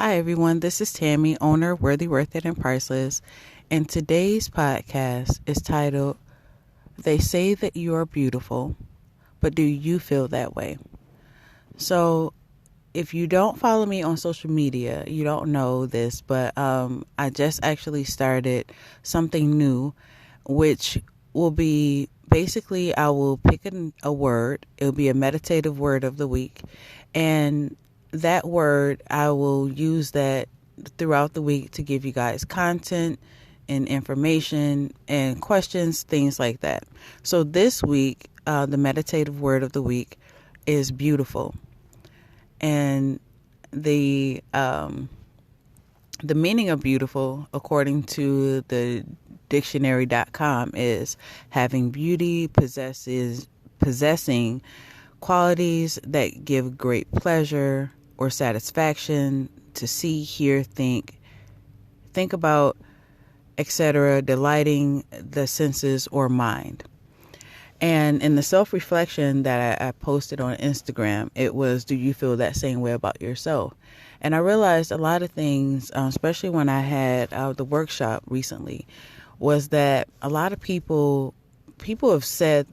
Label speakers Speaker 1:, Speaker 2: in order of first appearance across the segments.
Speaker 1: Hi, everyone. This is Tammy, owner of Worthyworthitpriceless, and today's podcast is titled, They Say That You Are Beautiful, but Do You Feel That Way? So, if you don't follow me on social media, you don't know this, but I just actually started something new, which will be basically I will pick a word. It'll be a meditative word of the week, and that word I will use that throughout the week to give you guys content and information and questions, things like that. So this week, the meditative word of the week is beautiful. And the meaning of beautiful, according to the dictionary.com, is having beauty, possessing qualities that give great pleasure or satisfaction to see, hear, think about, etc., delighting the senses or mind. And in the self-reflection that I posted on Instagram, it was, do you feel that same way about yourself? And I realized a lot of things, especially when I had the workshop recently, was that a lot of people have said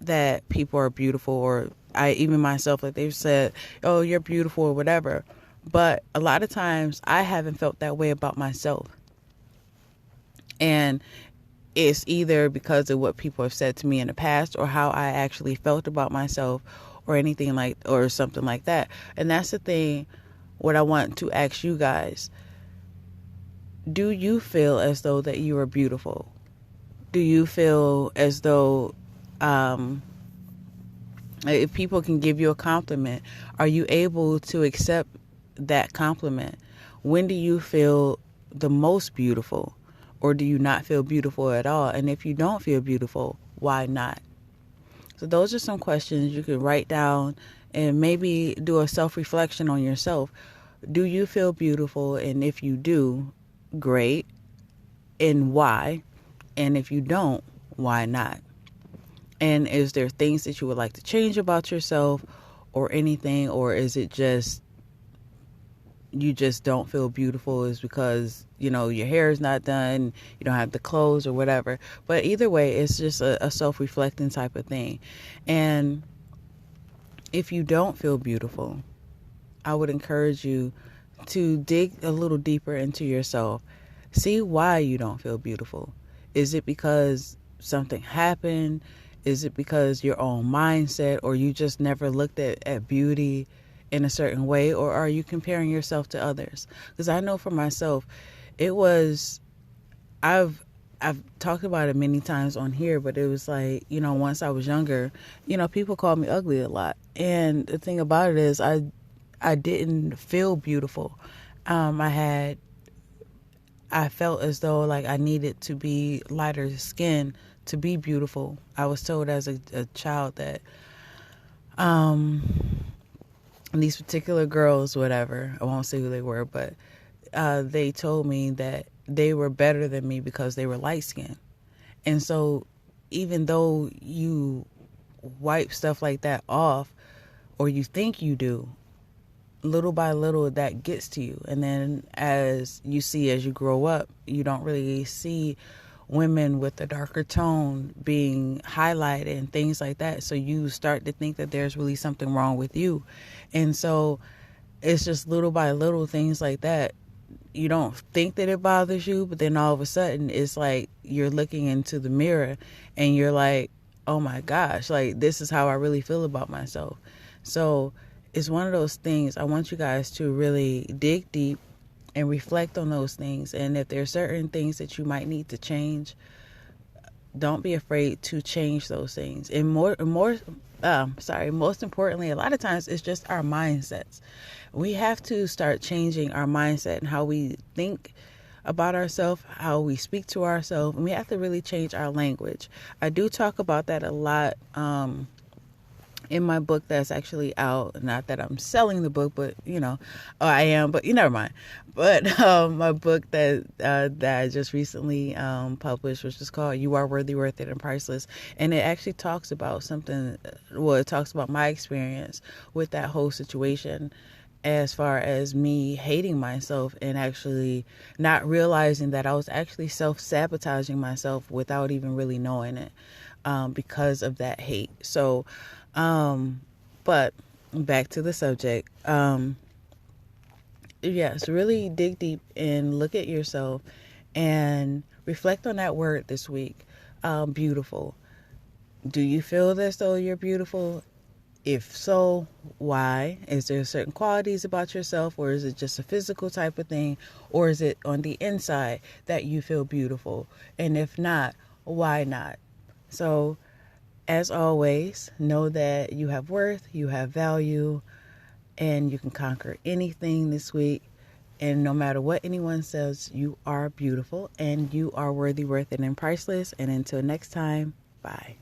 Speaker 1: that people are beautiful, or even myself, like they've said, oh, you're beautiful or whatever. But a lot of times I haven't felt that way about myself. And it's either because of what people have said to me in the past or how I actually felt about myself or anything like, or something like that. And that's the thing, what I want to ask you guys. Do you feel as though that you are beautiful? Do you feel as though, if people can give you a compliment, are you able to accept that compliment? When do you feel the most beautiful? Or do you not feel beautiful at all? And if you don't feel beautiful, why not? So those are some questions you can write down and maybe do a self-reflection on yourself. Do you feel beautiful? And if you do, great. And why? And if you don't, why not? And is there things that you would like to change about yourself or anything? Or is it just you just don't feel beautiful is because, your hair is not done, you don't have the clothes or whatever. But either way, it's just a self-reflecting type of thing. And if you don't feel beautiful, I would encourage you to dig a little deeper into yourself. See why you don't feel beautiful. Is it because something happened? Is it because your own mindset, or you just never looked at beauty in a certain way, or are you comparing yourself to others? Because I know for myself, it was, I've talked about it many times on here, but it was like, once I was younger, people called me ugly a lot. And the thing about it is I didn't feel beautiful. I felt as though like I needed to be lighter skin to be beautiful. I was told as a child that, these particular girls, whatever, I won't say who they were, but they told me that they were better than me because they were light skinned. And so even though you wipe stuff like that off, or you think you do, little by little that gets to you. And then as you grow up, you don't really see women with a darker tone being highlighted and things like that. So you start to think that there's really something wrong with you. And so it's just little by little things like that. You don't think that it bothers you, but then all of a sudden it's like you're looking into the mirror and you're like, oh my gosh, like this is how I really feel about myself. So it's one of those things. I want you guys to really dig deep and reflect on those things. And if there are certain things that you might need to change, don't be afraid to change those things. And most importantly, a lot of times it's just our mindsets. We have to start changing our mindset and how we think about ourselves, how we speak to ourselves, and we have to really change our language. I do talk about that a lot in my book that's actually out. Not that I'm selling the book, but I am, but never mind. But my book that I just recently published, which is called You Are Worthy, Worth It, and Priceless. And it actually talks about it talks about my experience with that whole situation as far as me hating myself and actually not realizing that I was actually self-sabotaging myself without even really knowing it, because of that hate. So, but back to the subject. Yes, really dig deep and look at yourself and reflect on that word this week. Beautiful. Do you feel as though you're beautiful? If so, why? Is there certain qualities about yourself, or is it just a physical type of thing, or is it on the inside that you feel beautiful? And if not, why not? So, as always, know that you have worth, you have value, and you can conquer anything this week. And no matter what anyone says, you are beautiful and you are worthy, worth it, and priceless. And until next time, bye.